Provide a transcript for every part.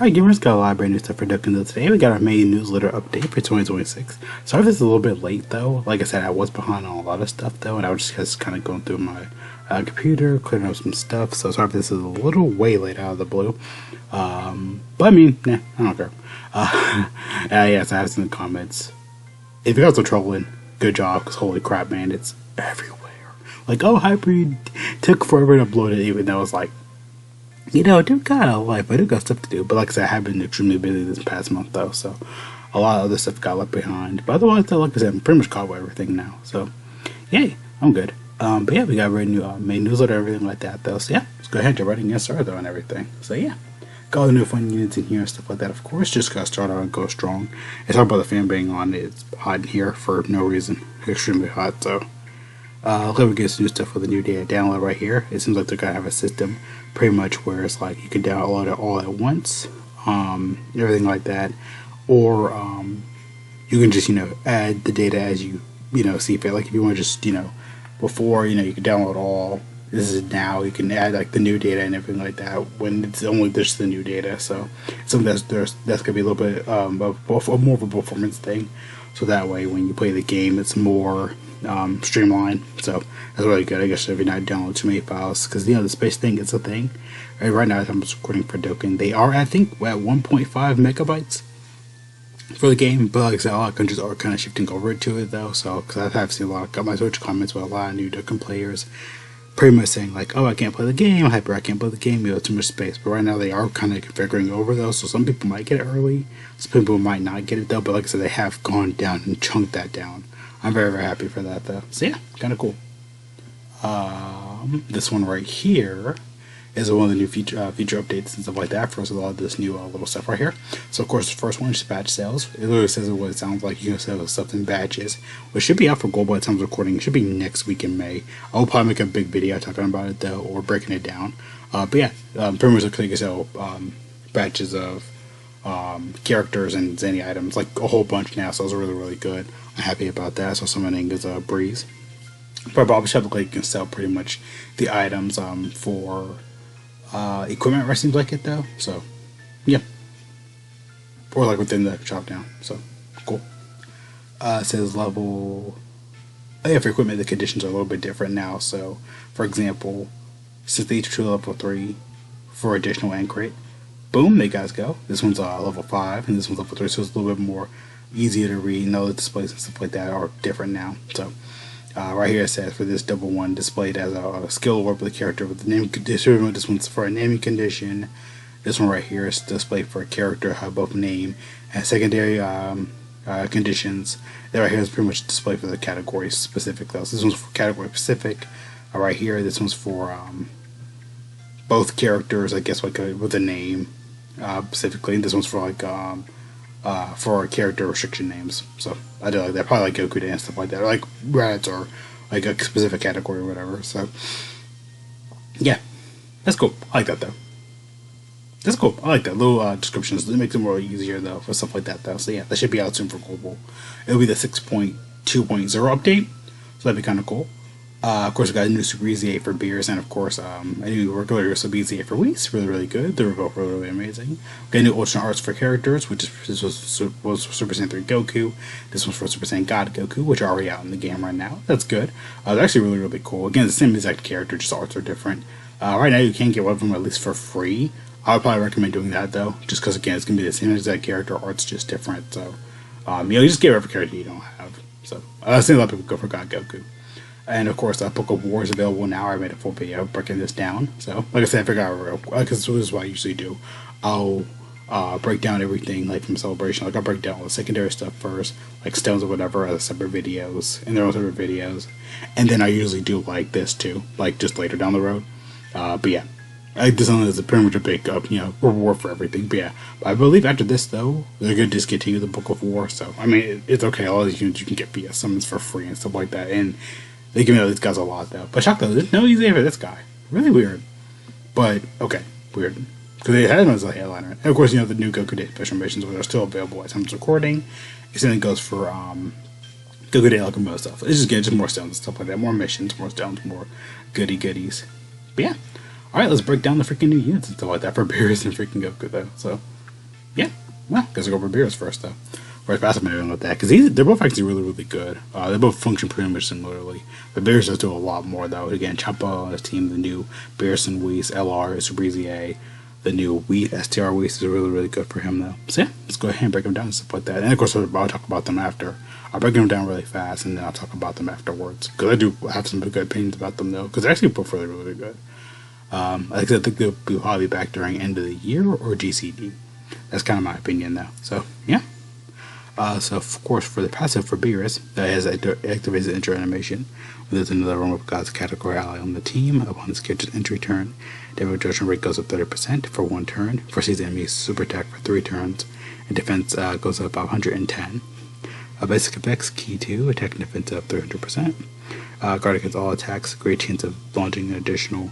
Alright gamers, got a lot of brand new stuff for Dokkan today. We got our main newsletter update for 2026. Sorry if this is a little bit late though. Like I said, I was behind on a lot of stuff though, and I was just kind of going through my computer, clearing up some stuff. So sorry if this is a little way late out of the blue. But I mean, nah, I don't care. Yes, I have some comments. If you guys are trolling, good job, because holy crap, man, it's everywhere. Like, oh, Hybrid took forever to upload it, even though it's like, you know, I do got a life, I do got stuff to do. But like I said, I have been extremely busy this past month though, so a lot of other stuff got left behind. But otherwise, though, like I said, I'm pretty much caught with everything now. So, yay, I'm good. But yeah, we got a very new main newsletter, everything like that though. So yeah, let's go ahead and jump right in and get started though and everything. So yeah, got all the new fun units in here and stuff like that. Of course, just gotta start out and go strong. And talk about the fan being on. It's hot in here for no reason, extremely hot. So. Let me get some new stuff with the new data download right here. It seems like they're gonna have a system pretty much where it's like you can download it all at once, everything like that, or you can just add the data as you see fit. Like if you want to just before you can download all. This is now you can add like the new data and everything like that when it's only just the new data. So something that's gonna be a little bit more of a performance thing. So that way when you play the game, it's more streamlined. So that's really good. I guess if you're not downloading too many files, because the space thing is a thing. Right now, I'm just recording for Dokkan. They are, I think, at 1.5 megabytes for the game. But like I said, a lot of countries are kind of shifting over to it though. So because I've seen got my Twitch comments with a lot of new Dokkan players, pretty much saying like, oh, I can't play the game, Hyper, I can't play the game, you have too much space. But right now they are kind of configuring over though, so some people might get it early, some people might not get it though, but like I said, they have gone down and chunked that down. I'm very, very happy for that though. So yeah, kind of cool. This one right here is one of the new feature updates and stuff like that. First of all, this new little stuff right here. So of course, the first one is batch sales. It literally says what it sounds like. You can sell stuff in batches, which should be out for gold by the time of recording. It should be next week in May. I'll probably make a big video talking about it though, or breaking it down. But yeah, pretty much like you can sell batches of characters and zany items, like a whole bunch now. So it's really, really good. I'm happy about that. So summoning is a breeze. But Bob Shop like you can sell pretty much the items for equipment, it seems like it though. So yeah, or like within the shop now. So cool. It says level. Oh yeah, for equipment the conditions are a little bit different now. So for example, since they each to level 3 for additional and crit, boom, they guys go. This one's level 5 and this one's level 3, so it's a little bit more easier to read. The displays and stuff like that are different now. So right here it says for this double one displayed as a skill award for the character with the name condition. This one's for a naming condition. This one right here is displayed for a character have both name and secondary conditions. That right here is pretty much displayed for the category specific though. So this one's for category specific. Right here, this one's for both characters, I guess, like with a name specifically. And this one's for like for character restriction names. So I do like that. Probably like Goku Day and stuff like that, or like Rats, or like a specific category or whatever. So yeah, that's cool. I like that though. That's cool. I like that little descriptions. It makes it more easier though for stuff like that though. So yeah, that should be out soon for global. It'll be the 6.2.0 update, so that'd be kind of cool. Of course, we got a new Super Easy 8 for beers, and of course, a new regular Super Easy 8 for wheats. Really, really good. They were both really, really amazing. Got new alternate arts for characters, which this was Super Saiyan 3 Goku. This one's for Super Saiyan God Goku, which are already out in the game right now. That's good. They're actually really, really cool. Again, it's the same exact character, just arts are different. Right now, you can get one of them at least for free. I would probably recommend doing that though, just because again, it's gonna be the same exact character, art's just different. So, you just get whatever character you don't have. So, I've seen a lot of people go for God Goku. And of course, Book of War is available now. I made a full video breaking this down. So, like I said, I figured out because this is what I usually do. I'll break down everything like from Celebration. Like I'll break down all the secondary stuff first, like stones or whatever, as separate videos, and they're all separate videos. And then I usually do like this too, like just later down the road. But yeah, this one is pretty much a big reward for everything. But yeah, I believe after this though, they're gonna discontinue the Book of War. So I mean, it's okay. All these units you can get BS summons for free and stuff like that, and they give me these guys a lot though. But shock though, there's no easy for this guy. Really weird. But okay, weird. Because they had him as a headliner. And of course, the new Goku Day special missions, which are still available at time of recording. It then goes for Goku Day like most stuff. It's just more stones and stuff like that. More missions, more stones, more goodies. But yeah. Alright, let's break down the freaking new units and stuff like that for Beerus and freaking Goku though. So well, guess I'll go for Beerus first though. Whereas Bassett maybe with that because they're both actually really really good. They both function pretty much similarly. But Beerus does do a lot more though. Again, Champa on his team, the new Beerus and Whis, LR, Super Easy A, the new STR Whis is really really good for him though. So yeah, let's go ahead and break them down and stuff like that. And of course I'll talk about them after. I'll break them down really fast and then I'll talk about them afterwards because I do have some good opinions about them though because they're actually both really really good. I think they'll probably be back during end of the year or GCD. That's kind of my opinion though. So yeah. So of course for the passive for Beerus, that has activates the intro animation. When there's another Realm of Gods category ally on the team, upon this character's entry turn, damage reduction rate goes up 30% for 1 turn, foresees the enemy's super attack for 3 turns, and defense goes up 110. Basic effects, key 2, attack and defense up 300%. Guard against all attacks, great chance of launching an additional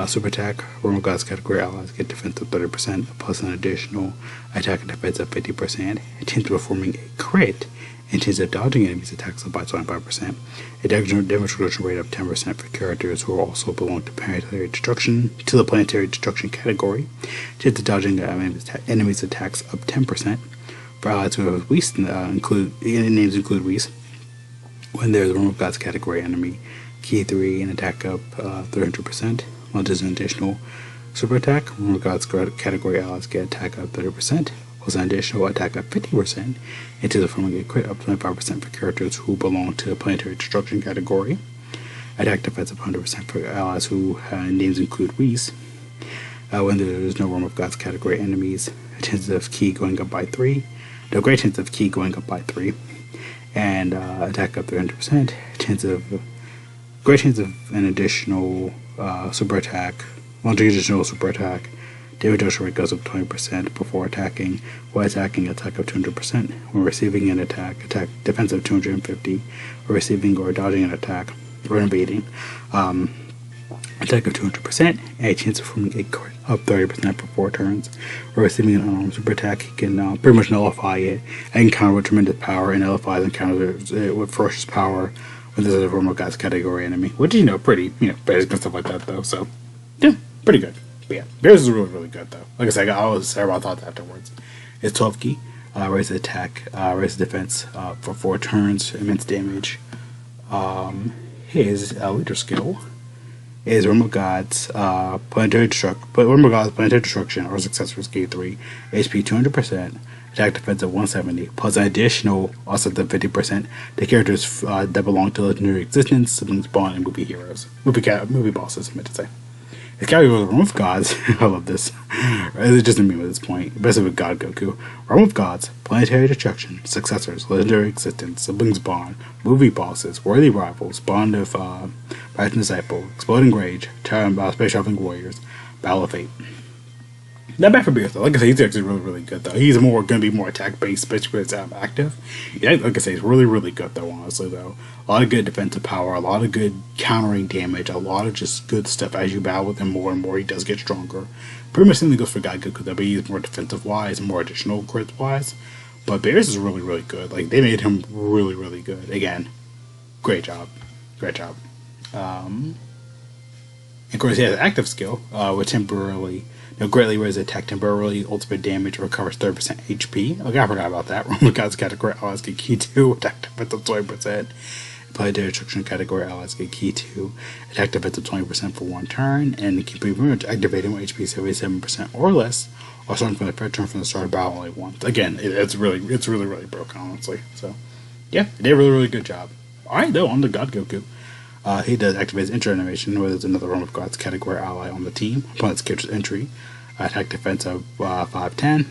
super attack. Realm of Gods category allies get defense of 30% plus an additional attack and defense of 50%. A chance of performing a crit and chance of dodging enemies' attacks up by 25%. A damage reduction rate of 10% for characters who also belong to planetary destruction the planetary destruction category. Chance of dodging enemies' attacks up 10%. For allies who have Whis names include Whis. When there's a Realm of Gods category enemy, key 3 and attack up 300%. Launches an additional super attack. Realm of Gods category allies get attack up 30%, plus an additional attack up 50%, into the forming a crit up 25% for characters who belong to the planetary destruction category. Attack defense up 100% for allies who names include Whis. When there's no Realm of Gods category enemies, a chance of key going up by 3. No great chance of key going up by 3. And attack up 300%. Great chance of an additional super attack, launching additional super attack. Damage reduction rate goes up 20% before attacking. While attacking, attack up 200%. When receiving an attack defense of 250. When receiving or dodging an attack, or invading, attack of 200%, and a chance of forming a crit up 30% for 4 turns. When receiving an unarmed super attack, he can pretty much nullify it and counter with tremendous power, and nullifies and counters it with ferocious power. When there's a Realm of Gods category enemy, which pretty basic and stuff like that though. So yeah, pretty good. But yeah, Beerus is really really good though. Like I said, I was terrible thoughts afterwards. It's 12 key, raises attack, raises defense for 4 turns, immense damage. His leader skill is Realm of Gods planetary destruction or successor key 3, HP 200%. Attack defense of 170, plus an additional offset of 50% to characters that belong to legendary existence, siblings, Bond, and movie heroes. Movie bosses, I meant to say. It's gotta go with Realm of Gods. I love this. It's just a meme at this point, especially with God Goku. Realm of Gods, planetary destruction, successors, legendary existence, siblings, Bond, movie bosses, worthy rivals, Bond of Rise and Disciple, Exploding Rage, Space Traveling Warriors, Battle of Fate. Not bad for Beerus though. Like I said, he's actually really, really good though. He's going to be more attack based, especially when it's active. Yeah, like I say, he's really, really good though. Honestly though, a lot of good defensive power, a lot of good countering damage, a lot of just good stuff as you battle with him more and more. He does get stronger. Pretty much something goes for God Goku though, but he's more defensive wise, more additional crits wise. But Beerus is really, really good. Like they made him really, really good. Again, great job, great job. And of course, he has an active skill, which temporarily. Greatly raises attack temporarily, ultimate damage, recovers 30% HP. Okay, I forgot about that. Realm of Gods category allies get key 2, attack defense of 20%. Planetary destruction category allies get key 2, attack defense of 20% for 1 turn, and it can be activated when HP is 77% or less, or starting from the first turn from the start of battle only once. Again, it's really, really broken, honestly. So, yeah, they did a really, really good job. Alright, though, on the God Goku. He does activate his intro animation, where there's another Realm of Gods category ally on the team upon its character's entry. Attack defense of 510,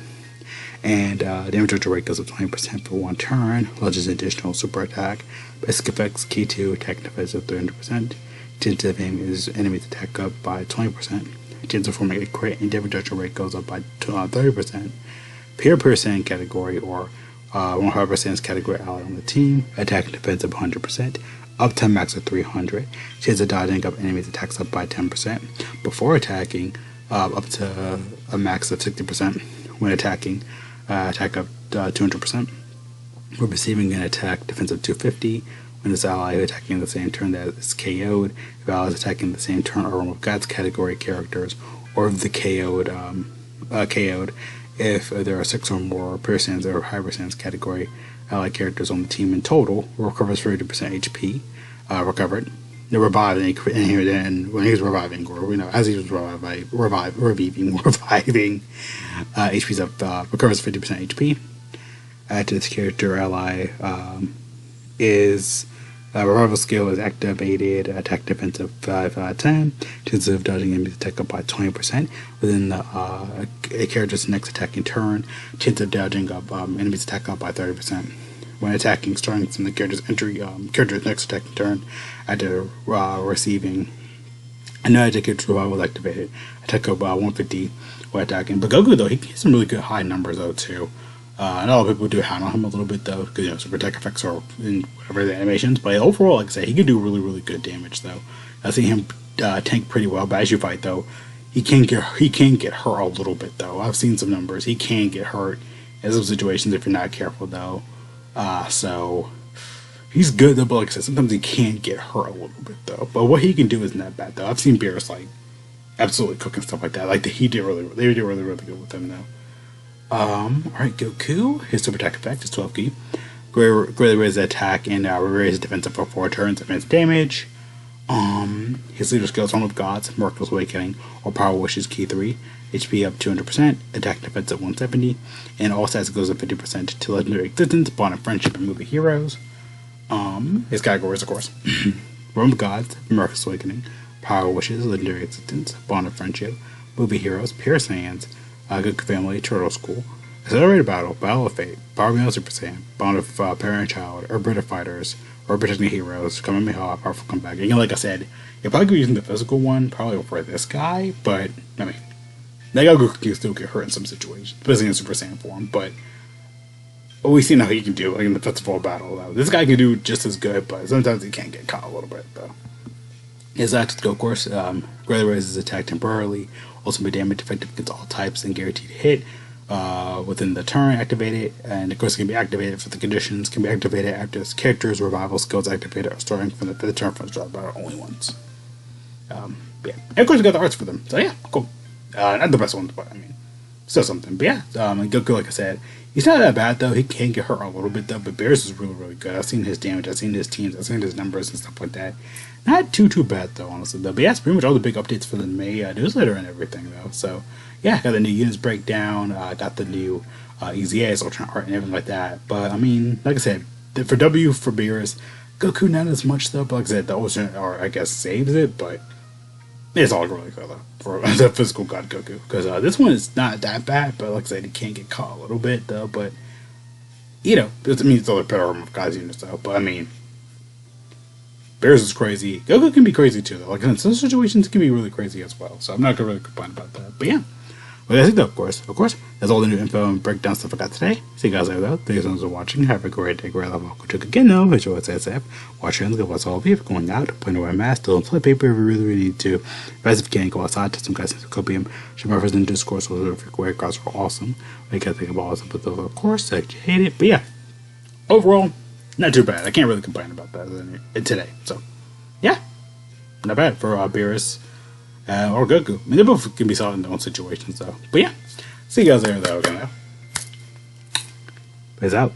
and damage reduction rate goes up 20% for 1 turn. Launches an additional super attack. Basic effects, key 2, attack defense of 300%. Chance of aim is enemy's attack up by 20%. Chance of forming a crit and damage reduction rate goes up by 30%. Pure Saiyan category or 100% category ally on the team. Attack and defense of 100%. Up to a max of 300. Chance of dodging up enemies' attacks up by 10%. Before attacking, up to a max of 60%. When attacking, attack up 200%. When receiving an attack, defense of 250. When this ally is attacking the same turn that is KO'd, if allies attacking the same turn are Realm of Gods category characters, or if the KO'd if there are 6 or more persons or Hyper Sans category allied characters on the team in total, recovers 30% HP recovered. The reviving, and when he was reviving, or as he was reviving HP's up, recovers 50% HP. Add to this character ally is revival skill is activated, attack defense of 5/10, chance of dodging enemies attack up by 20% within a character's next attacking turn, chance of dodging up enemies attack up by 30%. When attacking, starting from the character's next attacking turn, after receiving another character's revival is activated, attack up 150 when attacking. But Goku though, he gets some really good high numbers though too. I know a lot of people do hand on him a little bit though, because super attack effects are in whatever the animations. But overall, like I say, he can do really good damage though. I've seen him tank pretty well. But as you fight though, he can get hurt a little bit though. I've seen some numbers. He can get hurt in some situations if you're not careful though. So he's good though, but like I said, sometimes he can get hurt a little bit though. But what he can do isn't that bad though. I've seen Beerus like absolutely cooking stuff like that. Like they did really good with him though. Alright, Goku, his super attack effect is 12 key. Greatly raises attack and raises defensive for 4 turns, defense damage. His leader skill is Home of Gods, Miraculous Awakening, or Power Wishes key 3. HP up 200%, attack defense at 170, and all stats goes up 50% to Legendary Existence, Bond of Friendship, and Movie Heroes. His categories, of course. Realm of Gods, Miraculous Awakening, Power Wishes, Legendary Existence, Bond of Friendship, Movie Heroes, Pierce Hands, Goku Family, Turtle School, Accelerated Battle, Battle of Fate, Power Meal Super Saiyan, Bond of Parent and Child, Earthbreaker Fighters, or Protecting Heroes, Kamehameha, Powerful Comeback. And like I said, if I could be using the physical one, probably for this guy, but I mean, that Goku can still get hurt in some situations, especially in Super Saiyan form, but we've seen how he can do like in the festival battle though. This guy can do just as good, but sometimes he can get caught a little bit though. His active skill course, greatly raises attack temporarily, ultimate damage effective against all types and guaranteed to hit within the turn activated, and of course it can be activated for the conditions, can be activated after this character's revival skills activated or starting from the turn from the start battle only once. Yeah. And of course we got the arts for them, so yeah, cool. Not the best ones, but I mean, still something. But yeah, and Goku, like I said, he's not that bad though. He can get hurt a little bit though, but Beerus is really good. I've seen his damage, I've seen his teams, I've seen his numbers and stuff like that. Not too bad though, honestly though. But yeah, it's pretty much all the big updates for the May newsletter and everything though. So yeah, got the new units breakdown, got the new EZAs, alternate art and everything like that. But I mean, like I said, for Beerus, Goku not as much though. But like I said, the alternate art I guess saves it, but it's all really good though for the physical God Goku, because this one is not that bad, but like I said, he can get caught a little bit though. But you know, I mean, it's all the better of God's units though. But I mean, Beerus is crazy. Goku can be crazy too though. Like in some situations, it can be really crazy as well. So I'm not gonna really complain about that. But yeah. Well, I think though, of course, that's all the new info and breakdown stuff I got today. See you guys later though. Thank you so much for watching. Have a great day, great love. Welcome to again though. Enjoy what's SF. Watch your hands, go watch all of you. If you're going out, put away a mask, still in toilet paper if you really need to. But if you can't go outside, test some guys in copium. Share my friends in Discord, so if your great guys are awesome. What you gotta think about all but of course, like you hate it. But yeah. Overall, not too bad. I can't really complain about that today. So yeah. Not bad for Beerus. Or Goku. I mean, they both can be solid in their own situations, though. But yeah, see you guys later, though. Okay, now. Peace out.